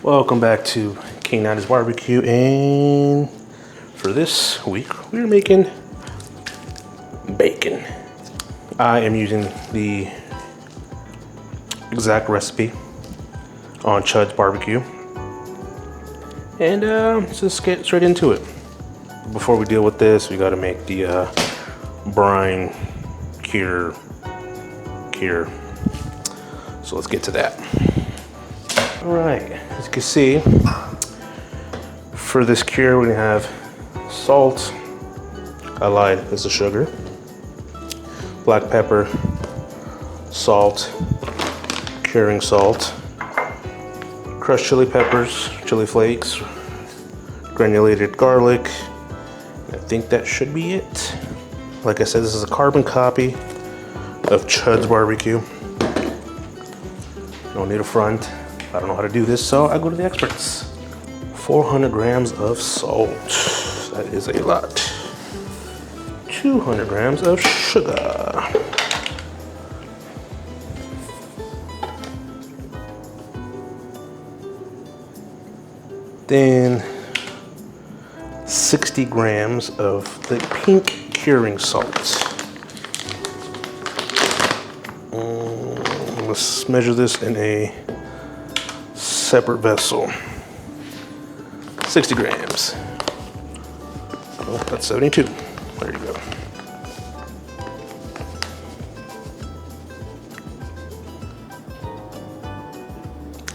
Welcome back to King 90's Barbecue, and for this week we're making bacon. I am using the exact recipe on CHUDS BBQ, and let's just get straight into it. Before we deal with this, we got to make the brine cure. So let's get to that. All right, as you can see, for this cure, we're gonna have salt. I lied, this is sugar. Black pepper, salt, curing salt, crushed chili peppers, chili flakes, granulated garlic. I think that should be it. Like I said, this is a carbon copy of CHUDS BBQ. Don't need a front. I don't know how to do this, so I go to the experts. 400 grams of salt. That is a lot. 200 grams of sugar. Then 60 grams of the pink curing salt. Let's measure this in a separate vessel. 60 grams. Oh, that's 72. There you go.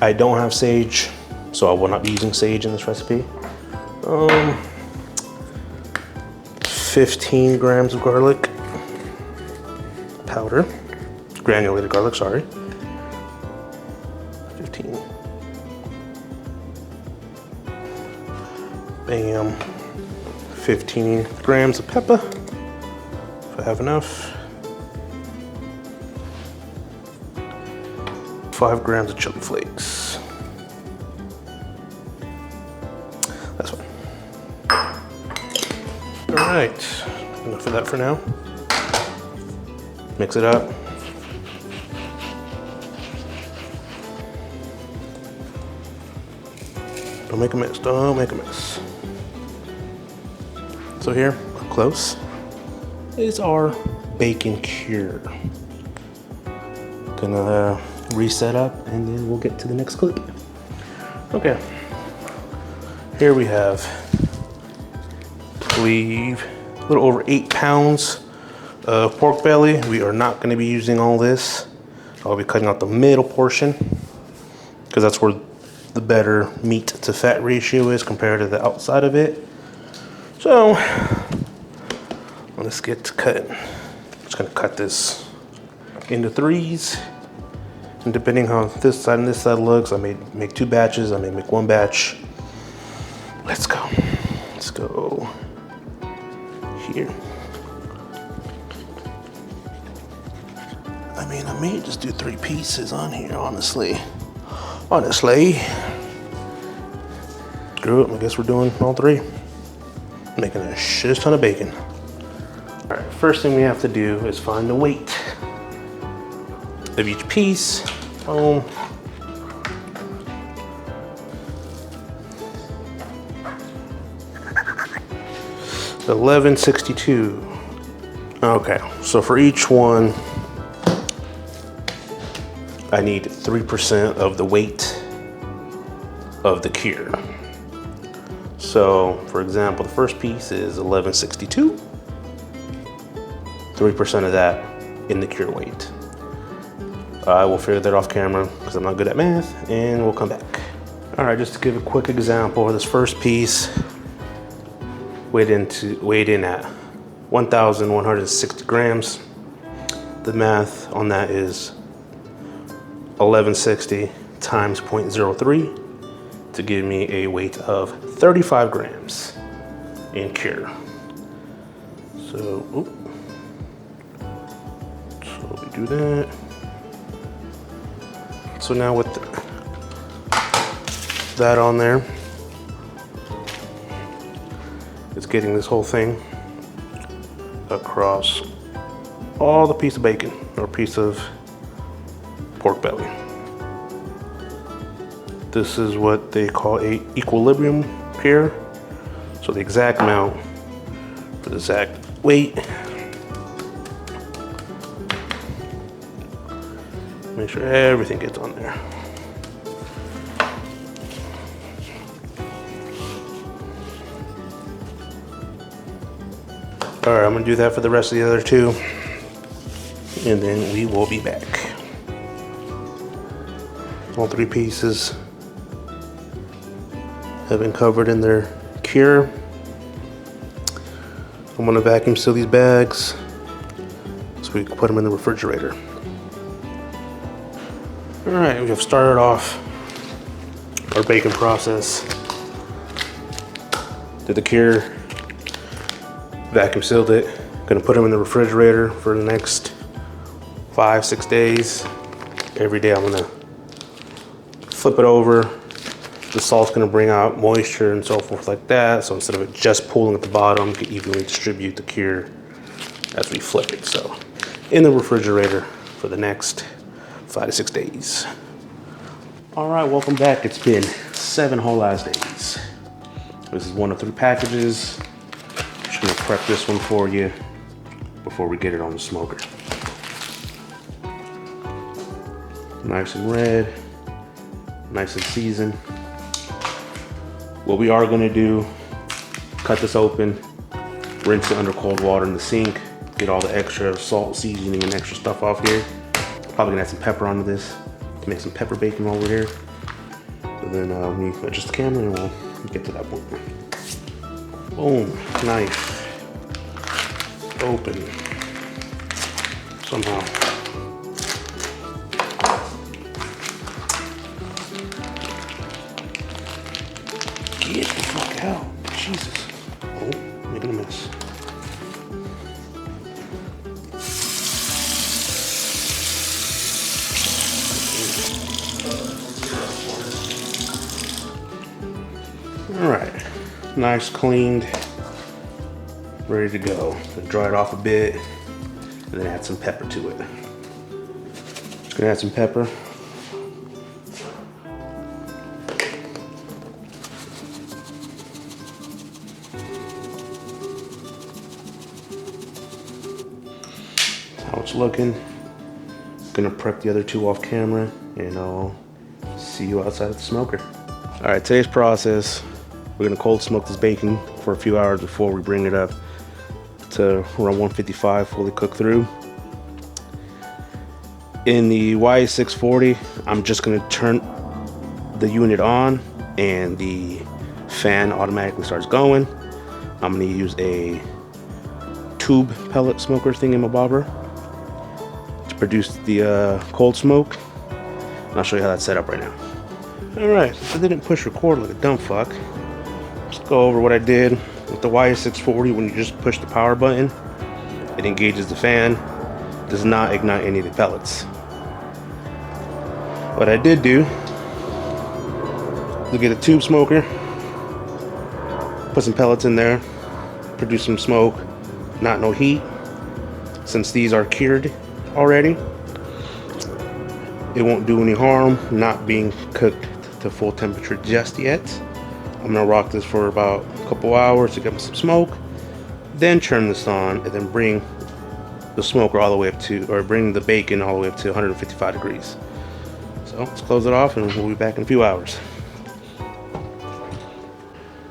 I don't have sage, so I will not be using sage in this recipe. 15 grams of garlic powder, granulated garlic, sorry. 15. Bam. 15 grams of pepper, if I have enough. 5 grams of chili flakes. That's fine. All right, enough of that for now. Mix it up. Don't make a mess, don't make a mess. So here, up close, is our bacon cure. Gonna reset up and then we'll get to the next clip. Okay, here we have, I believe, a little over 8 pounds of pork belly. We are not gonna be using all this. I'll be cutting out the middle portion because that's where the better meat to fat ratio is compared to the outside of it. So let's get to cutting. I'm just gonna cut this into 3s. And depending on how this side and this side looks, I may make 2 batches, I may make 1 batch. Let's go. Let's go here. I mean, I may just do 3 pieces on here, honestly. Honestly. Screw it, I guess we're doing all 3. Making a shit ton of bacon. All right, first thing we have to do is find the weight of each piece. Boom. 1162. Okay, so for each one, I need 3% of the weight of the cure. So, for example, the first piece is 1162. 3% of that in the cure weight. I will figure that off camera because I'm not good at math, and we'll come back. All right, just to give a quick example, this first piece weighed in at 1,160 grams. The math on that is 1160 times 0.03 to give me a weight of 35 grams in cure. So we do that. So now with that on there, it's getting this whole thing across all the piece of bacon or piece of pork belly. This is what they call a equilibrium pair. So the exact amount for the exact weight. Make sure everything gets on there. All right, I'm gonna do that for the rest of the other two, and then we will be back. All three pieces have been covered in their cure. I'm gonna vacuum seal these bags so we can put them in the refrigerator. All right, we have started off our baking process. Did the cure, vacuum sealed it. Gonna put them in the refrigerator for the next 5-6 days. Every day I'm gonna flip it over. The salt's gonna bring out moisture and so forth like that. So instead of it just pooling at the bottom, you can evenly distribute the cure as we flip it. So in the refrigerator for the next 5 to 6 days. All right, welcome back. It's been 7 whole ass days. This is one of 3 packages. Just gonna prep this one for you before we get it on the smoker. Nice and red, nice and seasoned. What we are gonna do, cut this open, rinse it under cold water in the sink, get all the extra salt, seasoning, and extra stuff off here. Probably gonna add some pepper onto this to make some pepper bacon over here. And then we adjust the camera and we'll get to that point. Boom, knife, open, somehow. Get the fuck out, Jesus. Oh, making a mess. All right, nice, cleaned, ready to go. Dry it off a bit, and then add some pepper to it. Just gonna add some pepper. How it's looking. Gonna prep the other 2 off camera, and I'll see you outside of the smoker. All right, today's process. We're gonna cold smoke this bacon for a few hours before we bring it up to around 155, fully cooked through. In the Y640, I'm just gonna turn the unit on and the fan automatically starts going. I'm gonna use a tube pellet smoker thingamabobber to produce the cold smoke. And I'll show you how that's set up right now. All right, I didn't push record like a dumb fuck. Let's go over what I did with the Y640. When you just push the power button, it engages the fan, does not ignite any of the pellets. What I did do, to get a tube smoker, put some pellets in there, produce some smoke, not no heat. Since these are cured already, it won't do any harm not being cooked to full temperature just yet. I'm gonna rock this for about a couple hours to get some smoke, then turn this on and then bring the smoker all the way up to, or bring the bacon all the way up to 155 degrees. So let's close it off and we'll be back in a few hours.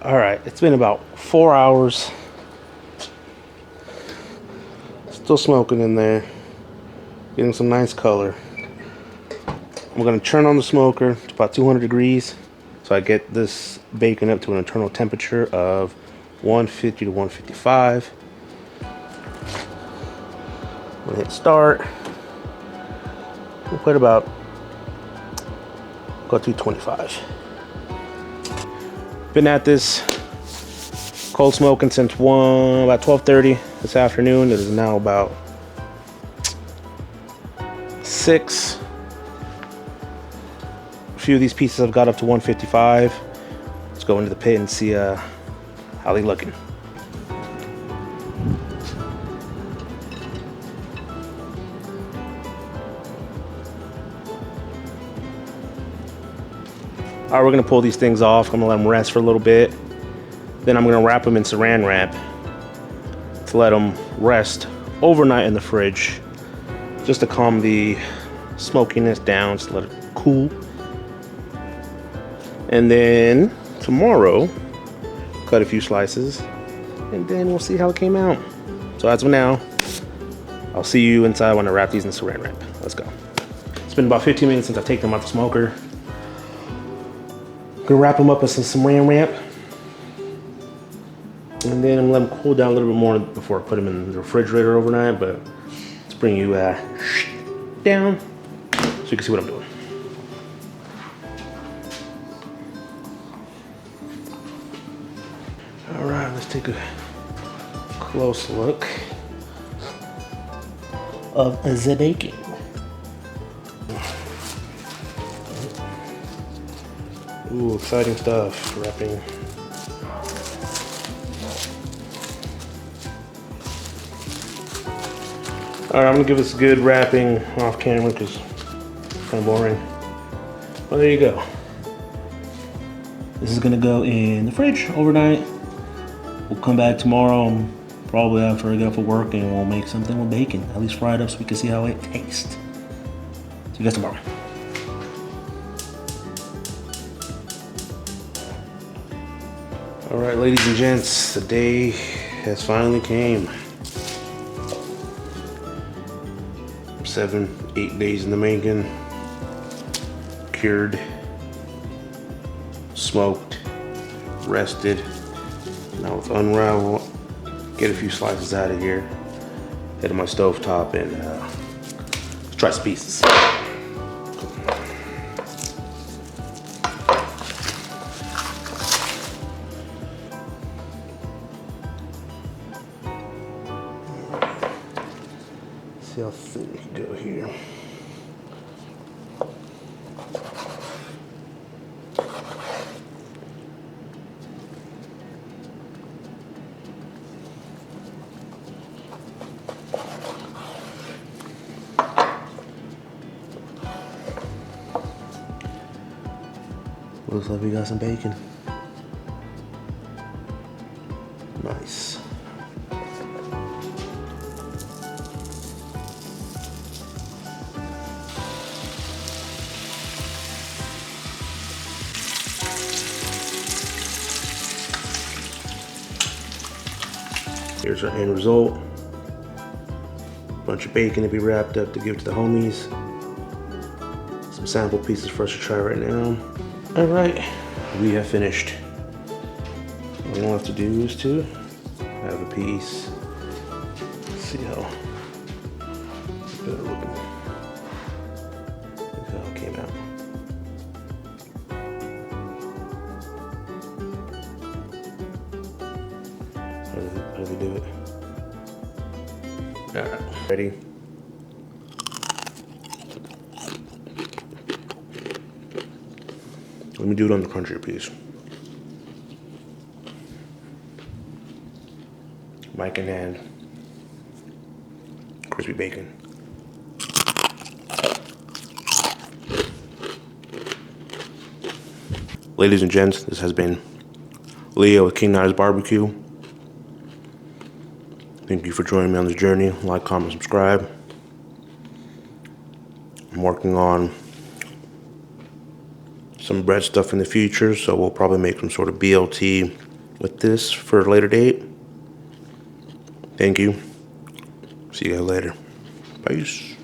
All right, it's been about 4 hours. Still smoking in there, getting some nice color. I'm gonna turn on the smoker to about 200 degrees so I get this bacon up to an internal temperature of 150 to 155. We'll hit start. We'll put about, go to 225. Been at this cold smoking since about 12:30 this afternoon. It is now about 6. A few of these pieces have got up to 155. Let's go into the pit and see how they looking. All right, we're gonna pull these things off. I'm gonna let them rest for a little bit. Then I'm gonna wrap them in saran wrap to let them rest overnight in the fridge, just to calm the smokiness down, just let it cool. And then tomorrow, cut a few slices, and then we'll see how it came out. So as of now, I'll see you inside when I wrap these in saran wrap. Let's go. It's been about 15 minutes since I take them out the smoker. I'm gonna wrap them up in some saran wrap, and then I'm gonna let them cool down a little bit more before I put them in the refrigerator overnight. But let's bring you down so you can see what I'm doing. All right, let's take a close look of the baking. Ooh, exciting stuff, wrapping. All right, I'm gonna give this a good wrapping off camera because it's kind of boring. Well, there you go. This is gonna go in the fridge overnight. We'll come back tomorrow, probably after I get off of work, and we'll make something with bacon. At least fry it up so we can see how it tastes. See you guys tomorrow. All right, ladies and gents, the day has finally came. 7, 8 days in the making. Cured, smoked, rested. Now let's unravel, get a few slices out of here, head to my stovetop, and let's try some pieces. See how thin we can go here. Looks like we got some bacon. Nice. Here's our end result. Bunch of bacon to be wrapped up to give to the homies. Some sample pieces for us to try right now. All right, we have finished. All we have to do is to have a piece. Let's see how good looking. Look how it came out. How do we do it? All right, ready? Let me do it on the crunchier piece. Mic in hand. Crispy bacon. Ladies and gents, this has been Leo with King CHUDS BBQ. Thank you for joining me on this journey. Like, comment, subscribe. I'm working on some bread stuff in the future, so we'll probably make some sort of BLT with this for a later date. Thank you. See you guys later. Peace.